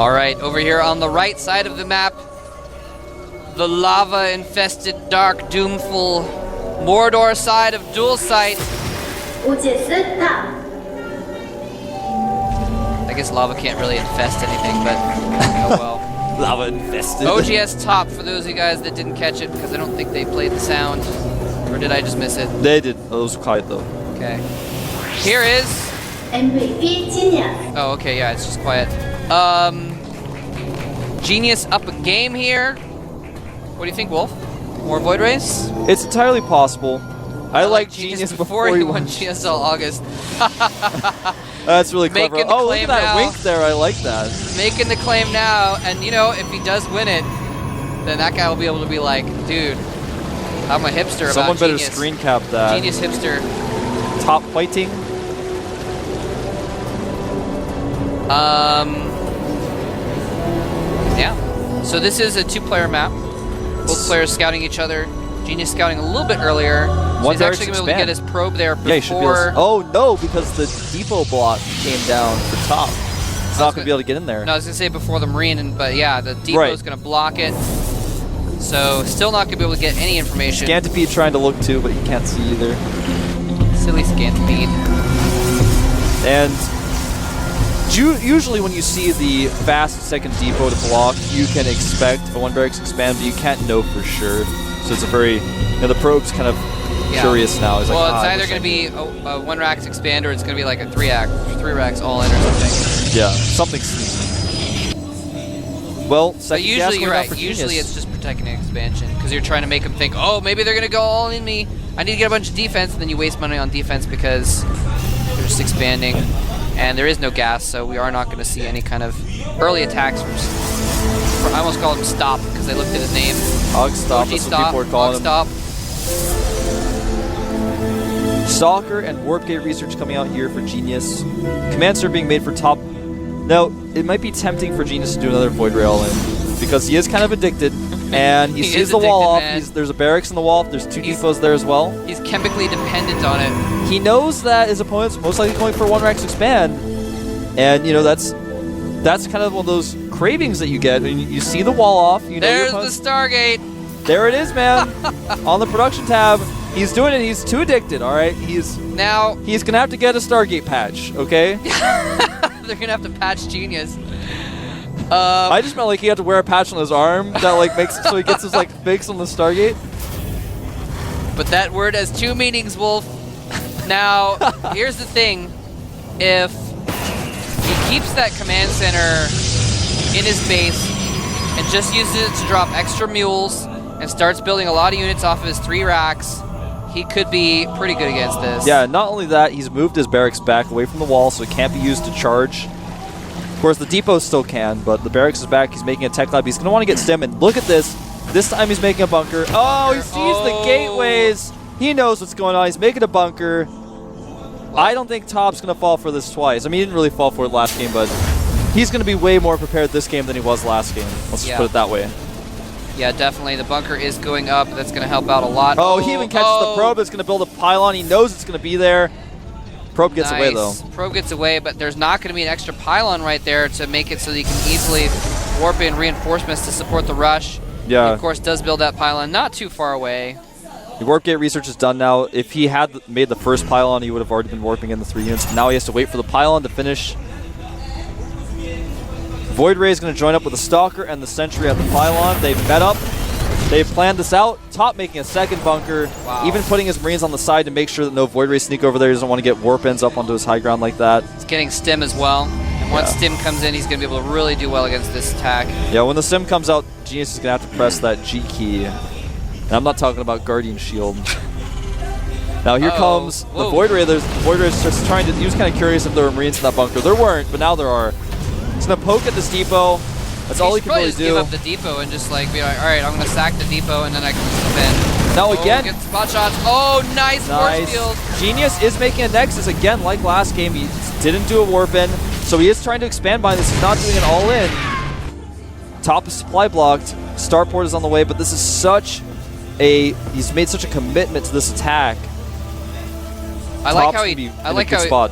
All right, over here on the right side of the map, the lava-infested, dark, doomful Mordor side of Dual Sight. I guess lava can't really infest anything, but oh well. Lava infested. OGS top for those of you guys that didn't catch it because I don't think they played the sound. Or did I just miss it? They did. Oh, it was quiet though. Okay. Here is... Oh, okay, yeah, it's just quiet. Genius up a game here. What do you think, Wolf? More Void Rays? It's entirely possible. I like Genius before he won GSL August. That's really clever. Oh, look at that now. wink there. I like that. Making the claim now, and you know, if he does win it, then that guy will be able to be like, dude, I'm a hipster. Someone about better Genius. screen cap that. Genius hipster. Top fighting. Yeah. So this is a two-player map. Both players scouting each other. Genius scouting a little bit earlier. So he's actually going to be able to get his probe there before... Yeah, he should be able to, oh, no, because the depot block came down the top. It's not going to be able to get in there. No, I was going to say before the Marine, but yeah, the depot is going to block it. So still not going to be able to get any information. Scantipede trying to look too, but he can't see either. Silly Scantipede. And usually when you see the fast second depot to block, you can expect a one barracks expand, but you can't know for sure. So it's a very, you know, the probe's kind of curious now. It's well, like, it's either going to be a one racks expand or it's going to be like a three racks all in or something. Yeah, something sneaky. Well, so usually you're right. Usually it's just protecting an expansion because you're trying to make them think, oh, maybe they're going to go all in me. I need to get a bunch of defense, and then you waste money on defense because they're just expanding. And there is no gas, so we are not going to see any kind of early attacks. I almost called him Stop because I looked at his name. Hog Stop, that's what people are calling him. Stop. Stalker and Warp Gate research coming out here for Genius. Commands are being made for top. Now, it might be tempting for Genius to do another Void Ray all in because he is kind of addicted, and he sees the wall off. There's a barracks in the wall. There's two depots there as well. He's chemically dependent on it. He knows that his opponent's most likely going for one racks expand, and you know that's kind of one of those cravings that you get when you see the wall off. You know there's the Stargate. There it is, man. On the production tab, he's doing it. He's too addicted. All right, he's gonna have to get a Stargate patch. Okay. They're gonna have to patch Genius. I just meant like he had to wear a patch on his arm that like makes it so he gets his like fix on the Stargate. But that word has two meanings, Wolf. Now, here's the thing. If he keeps that command center in his base and just uses it to drop extra mules and starts building a lot of units off of his 3 racks, he could be pretty good against this. Yeah, not only that, he's moved his barracks back away from the wall so it can't be used to charge. Of course, the depot still can, but the barracks is back. He's making a tech lab. He's going to want to get stem, and look at this. This time he's making a bunker. Oh, he sees the gateways. He knows what's going on. He's making a bunker. I don't think Top's going to fall for this twice. I mean, he didn't really fall for it last game, but he's going to be way more prepared this game than he was last game. Let's just put it that way. Yeah, definitely. The bunker is going up. That's going to help out a lot. Oh, he even catches the probe. It's going to build a pylon. He knows it's going to be there. Probe gets away, though. Probe gets away, but there's not going to be an extra pylon right there to make it so that you can easily warp in reinforcements to support the rush. Yeah. He, of course, does build that pylon not too far away. The warp gate research is done now. If he had made the first pylon, he would have already been warping in the 3 units. Now he has to wait for the pylon to finish. Void Ray is going to join up with the Stalker and the Sentry at the pylon. They've met up. They've planned this out. Top making a second bunker, even putting his Marines on the side to make sure that no Void Rays sneak over there. He doesn't want to get warp ends up onto his high ground like that. He's getting stim as well. And once stim comes in, he's going to be able to really do well against this attack. Yeah, when the stim comes out, Genius is going to have to press that G key. And I'm not talking about Guardian Shield. Now here comes the Void Ray. The Void Ray is just trying to... He was kind of curious if there were Marines in that bunker. There weren't, but now there are. He's going to poke at this depot. That's all he can really do. Give up the depot and just like be like, all right, I'm going to sack the depot and then I can defend. Now again, get spot shots. Oh, nice force field. Genius is making a Nexus again, like last game. He didn't do a warp in, so he is trying to expand behind this. He's not doing it all in. Top is supply blocked. Starport is on the way, but this is such a... He's made such a commitment to this attack. I like how he... Spot.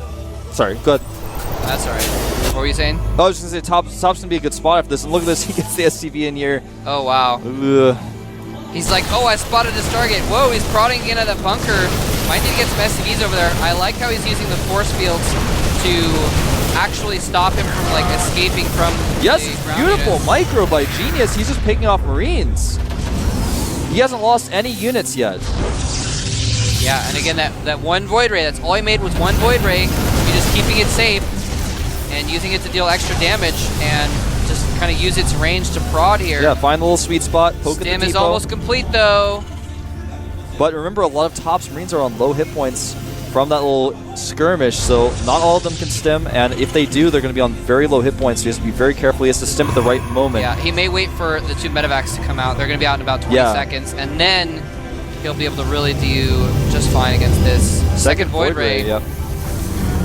Sorry, go ahead. That's all right. What were you saying? I was just going to say, top's going to be a good spot after this. And look at this. He gets the SCV in here. Oh, wow. Ugh. He's like, oh, I spotted his target. Whoa, he's prodding again at that bunker. Might need to get some SCVs over there. I like how he's using the force fields to actually stop him from like escaping from Yes, the ground beautiful units. micro by Genius. He's just picking off Marines. He hasn't lost any units yet. Yeah, and again, that one Void Ray, that's all he made was one Void Ray. He's just keeping it safe and using it to deal extra damage and just kind of use its range to prod here. Yeah, find the little sweet spot, poke Stim at the is depot. almost complete though. But remember, a lot of Top's Marines are on low hit points from that little skirmish, so not all of them can stim, and if they do, they're going to be on very low hit points, so he has to be very careful. He has to stim at the right moment. Yeah, he may wait for the 2 medevacs to come out. They're going to be out in about 20 seconds, and then he'll be able to really do just fine against this. Second Void Ray. Yeah.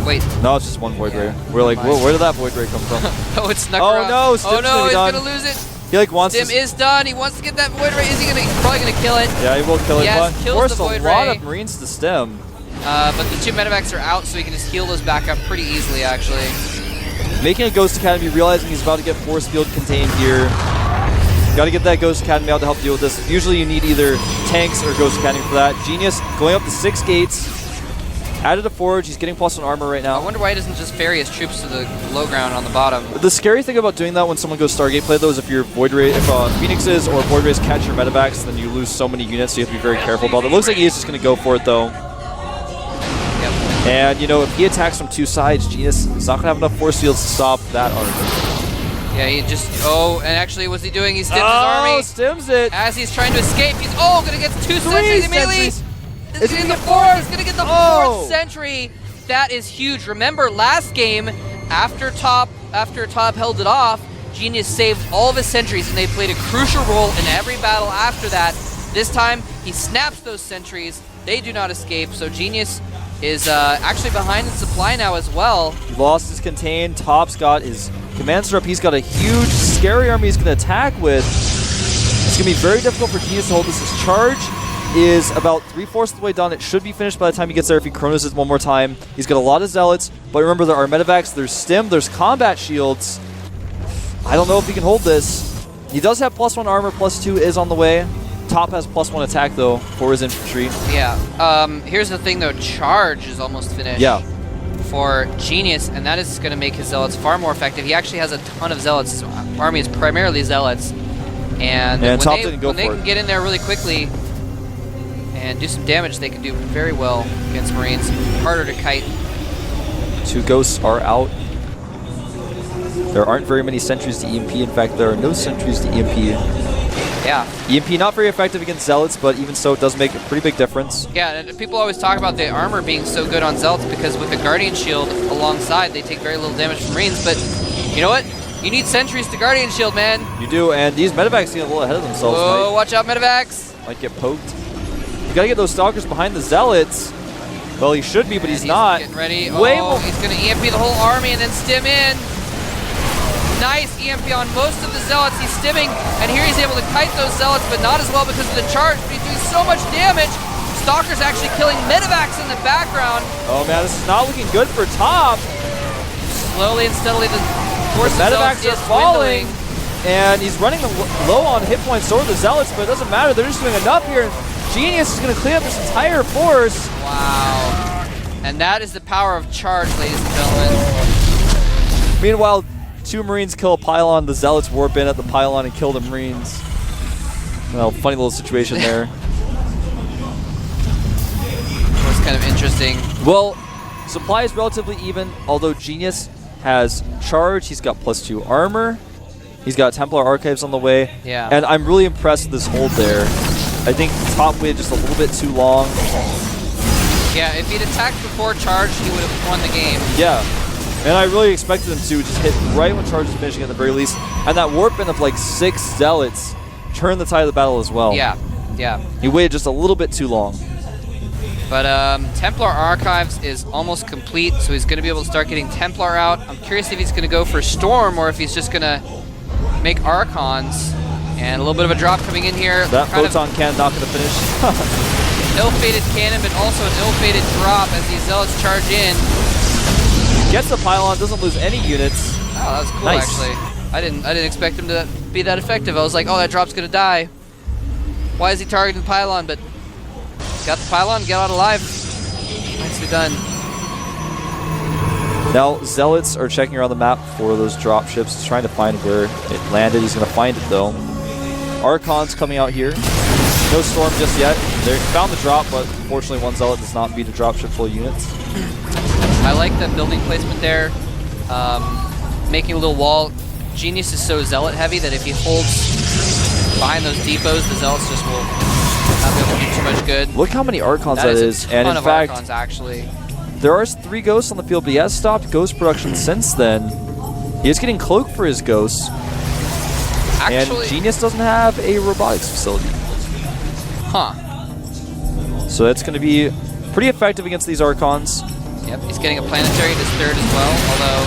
Wait. No, it's just one Void Ray. We're like, where did that Void Ray come from? Oh, it snuck Oh around. no, Stim's oh no, he's done. going to lose it. He like wants Stim to... is done. He wants to get that Void Ray. Is he going to? He's probably going to kill it. Yeah, he will kill it, Yes, but kills forced the a Void lot Ray. of Marines to stim. But the 2 medevacs are out, so he can just heal those back up pretty easily, actually. Making a Ghost Academy, realizing he's about to get force field contained here. Got to get that Ghost Academy out to help deal with this. Usually you need either tanks or Ghost Academy for that. Genius going up to 6 gates. Added a forge. He's getting +1 armor right now. I wonder why he doesn't just ferry his troops to the low ground on the bottom. The scary thing about doing that when someone goes Stargate play, though, is if your Void Ray, if Phoenixes or Void Rays catch your medevacs, then you lose so many units, so you have to be very careful about it. It looks like he's just going to go for it, though. Yep. And, you know, if he attacks from 2 sides, Genius is not going to have enough force fields to stop that army. Yeah, he just... Oh, and actually, what's he doing? He stims his army. Oh, stims it. As he's trying to escape, he's... Oh, going to get 2 sentries immediately. Sentries. He's going to get the 4th. He's going to get the 4th sentry. That is huge. Remember, last game, after Top held it off, Genius saved all of his sentries, and they played a crucial role in every battle after that. This time, he snaps those sentries. They do not escape, so Genius is actually behind in supply now as well. He lost his contain. Top's got his command center up. He's got a huge, scary army he's going to attack with. It's going to be very difficult for Genius to hold this. His charge is about 3/4 of the way done. It should be finished by the time he gets there if he chronos it one more time. He's got a lot of zealots, but remember there are medevacs, there's stim, there's combat shields. I don't know if he can hold this. He does have +1 armor, +2 is on the way. Top has +1 attack though for his infantry. Yeah. Here's the thing though, charge is almost finished. Yeah. For Genius, and that is going to make his zealots far more effective. He actually has a ton of zealots. His army is primarily zealots, and when Top they didn't go when they for can it. get in there really quickly and do some damage, they can do very well against Marines. Harder to kite. 2 ghosts are out. There aren't very many sentries to EMP. In fact, there are no sentries to EMP. Yeah. EMP not very effective against zealots, but even so, it does make a pretty big difference. Yeah, and people always talk about the armor being so good on zealots because with the Guardian Shield alongside, they take very little damage from Marines, but you know what? You need sentries to Guardian Shield, man. You do, and these medevacs get a little ahead of themselves. Oh, watch out, medevacs. Might get poked. You gotta get those stalkers behind the zealots. Well, he should be, but he's not. Getting ready. Way Oh, more. he's going to EMP the whole army and then stim in. Nice EMP on most of the zealots. He's stimming, and here he's able to kite those zealots, but not as well because of the charge. But he's doing so much damage. Stalker's actually killing medevacs in the background. Oh man, this is not looking good for Top. Slowly and steadily, the force The of medevacs zealots are is falling, dwindling. and he's running low on hit points. So are the zealots, but it doesn't matter. They're just doing enough here. Genius is going to clean up this entire force. Wow. And that is the power of charge, ladies and gentlemen. Meanwhile, 2 Marines kill a pylon. The zealots warp in at the pylon and kill the Marines. Well, funny little situation there. It was kind of interesting. Well, supply is relatively even, although Genius has charge. He's got +2 armor. He's got Templar Archives on the way. Yeah. And I'm really impressed with this hold there. I think Top waited just a little bit too long. Yeah, if he'd attacked before charge, he would have won the game. Yeah. And I really expected him to just hit right when charge was finishing at the very least. And that warp in of like 6 zealots turned the tide of the battle as well. Yeah, yeah. He waited just a little bit too long. But Templar Archives is almost complete, so he's going to be able to start getting Templar out. I'm curious if he's going to go for Storm or if he's just going to make Archons. And a little bit of a drop coming in here. That Kind of photon cannon not going to finish. ill-fated cannon, but also an ill-fated drop as these zealots charge in. Gets the pylon, doesn't lose any units. that was cool, Nice. actually. I didn't expect him to be that effective. I was like, oh, that drop's gonna die. Why is he targeting the pylon? But got the pylon, get out alive. Nicely done. Now, Zealots are checking around the map for those drop ships. He's trying to find where it landed. He's going to find it, though. Archon's coming out here. No Storm just yet. They found the drop, but unfortunately one Zealot does not beat a drop ship full of units. I like the building placement there. Making a little wall. Genius is so Zealot heavy that if he holds behind those depots, the Zealots just will not be able to do too much good. Look how many Archons that is. A ton And in of fact, Archons, actually. there are 3 Ghosts on the field, but he has stopped Ghost production since then. He is getting Cloak for his Ghosts. Actually, And Genius doesn't have a robotics facility. huh. So that's going to be pretty effective against these Archons. Yep, he's getting a planetary to his third as well, although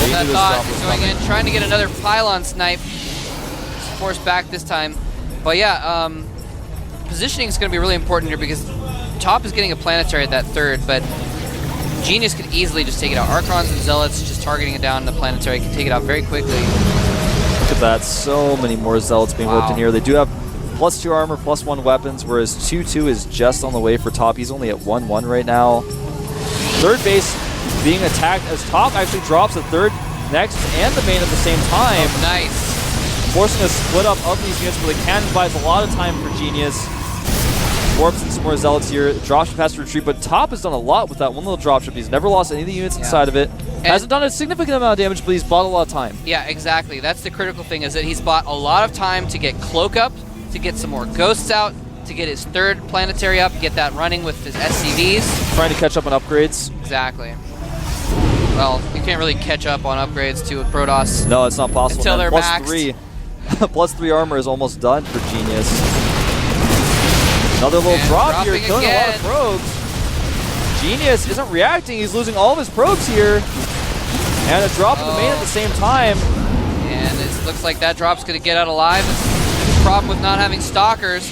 hold that thought, he's going in, trying to get another pylon snipe. Forced back this time. But yeah, positioning is going to be really important here because Top is getting a planetary at that third, but Genius could easily just take it out. Archons and Zealots just targeting it down, the planetary can take it out very quickly. Look at that, so many more Zealots being whipped in here. They do have +2 armor, +1 weapons, whereas 2-2 is just on the way for Top. He's only at 1-1 right now. Third base being attacked as Top actually drops a third next and the main at the same time. Oh, nice. Forcing a split up of these units, but the cannon buys a lot of time for Genius. Warps in some more Zealots here. Dropship has to retreat, but Top has done a lot with that one little dropship. He's never lost any of the units inside of it. Hasn't done a significant amount of damage, but he's bought a lot of time. Yeah, exactly. That's the critical thing, is that he's bought a lot of time to get Cloak up, to get some more Ghosts out, to get his third planetary up, get that running with his SCVs. Trying to catch up on upgrades. Exactly. Well, you can't really catch up on upgrades to a Protoss. No, it's not possible. Until they're maxed. +3. +3 armor is almost done for Genius. Another little drop here, killing a lot of probes. Genius isn't reacting. He's losing all of his probes here. And a drop in the main at the same time. And it looks like that drop's going to get out alive. It's the problem with not having Stalkers.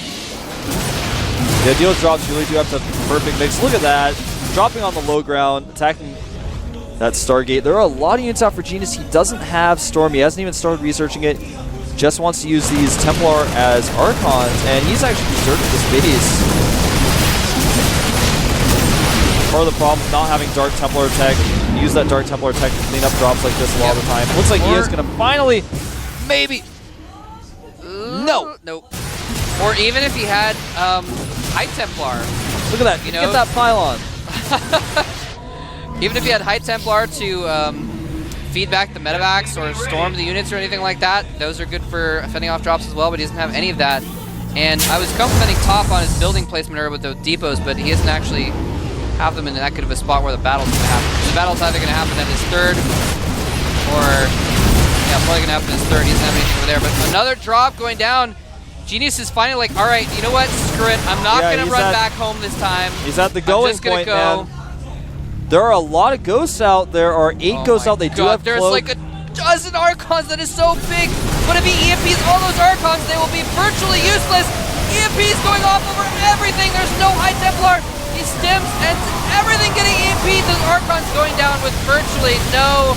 The ideal drops really do have to have the perfect mix. Look at that. Dropping on the low ground, attacking that Stargate. There are a lot of units out for Genius. He doesn't have Storm. He hasn't even started researching it. Just wants to use these Templar as Archons, and he's actually deserted this base. Part of the problem with not having Dark Templar tech. Use that Dark Templar tech to clean up drops like this a lot of the time. Looks like he is going to finally, maybe. No. Nope. Or even if he had High Templar. Look at that. You know, get that pylon. Even if he had High Templar to feed back the medevacs or storm the units or anything like that, those are good for fending off drops as well, but he doesn't have any of that. And I was complimenting Top on his building placement earlier with the depots, but he doesn't actually have them in that good of a spot where the battle's going to happen. The battle's either going to happen at his third, or, yeah, probably going to happen at his third. He doesn't have anything over there. But another drop going down. Genius is finally like, all right, you know what? Screw it. I'm not going to run back home this time. He's at the going point, man. There are a lot of Ghosts out. There are 8 Ghosts out. They do have There's Cloak. like a dozen Archons. That is so big. But if he EMPs all those Archons, they will be virtually useless. EMPs going off over everything. There's no High Templar. He stims and everything getting EMP'd. Those Archons going down with virtually no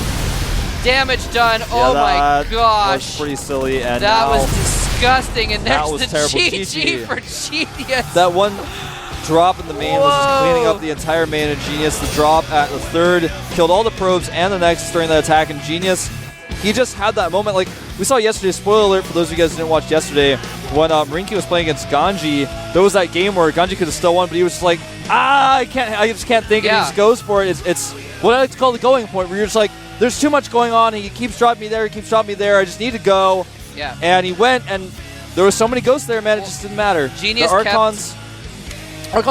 damage done. Yeah, oh my gosh. That was pretty silly. And that was disgusting. And that there's was the terrible. GG for Genius. That one drop in the main was just cleaning up the entire main of Genius. The drop at the third killed all the probes and the next during the attack. And Genius, he just had that moment. Like we saw yesterday, spoiler alert for those of you guys who didn't watch yesterday, when Marinki was playing against Ganji, there was that game where Ganji could have still won, but he was just like, I just can't think, and he just goes for it. It's what I like to call the going point, where you're just like, there's too much going on, and he keeps dropping me there, I just need to go. Yeah. And he went, and there were so many Ghosts there, man, it just didn't matter. Genius the Archons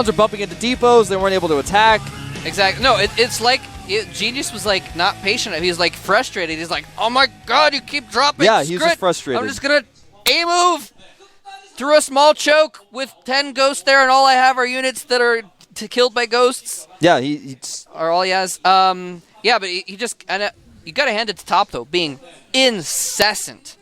are bumping into depots, they weren't able to attack. Exactly. No, it's like Genius was like not patient. He was like frustrated. He's like, oh my god, you keep dropping. Yeah, he was just frustrated. I'm just gonna A-move through a small choke with 10 Ghosts there, and all I have are units that are killed by Ghosts. Yeah, he's are all he has. Yeah, but he just, and you gotta hand it to Top though, being incessant,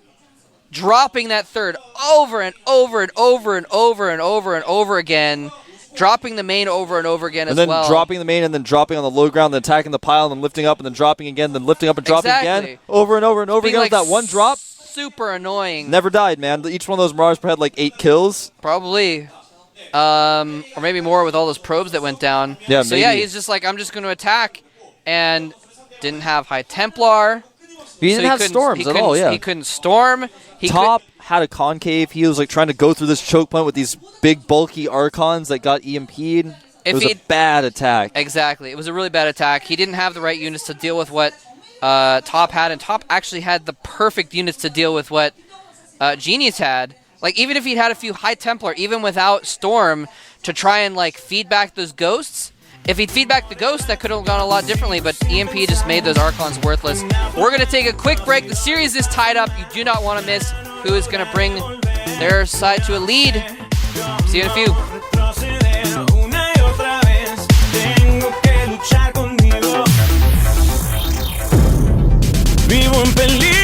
dropping that third over and over and over and over and over and over again. dropping the main over and over again and as then well. dropping the main and then dropping on the low ground, then attacking the pile, and then lifting up and then dropping again, then lifting up and dropping again. Over and over and over Being, again like, with that one drop. Super annoying. Never died, man. Each one of those Mirage had like 8 kills. Probably. Or maybe more with all those probes that went down. Yeah, so maybe. yeah, he's just like, I'm just going to attack. And didn't have High Templar. He didn't have storms at all, yeah. He couldn't storm. Top had a concave. He was like trying to go through this choke point with these big bulky Archons that got EMP'd. It was a bad attack. Exactly. It was a really bad attack. He didn't have the right units to deal with what Top had, and Top actually had the perfect units to deal with what Genius had. Like, even if he'd had a few High Templar, even without Storm, to try and, like, feed back those ghosts, if he'd feed back the ghosts, that could have gone a lot differently, but EMP just made those Archons worthless. We're going to take a quick break. The series is tied up. You do not want to miss who is going to bring their side to a lead. See you in a few. Vivo en peligro.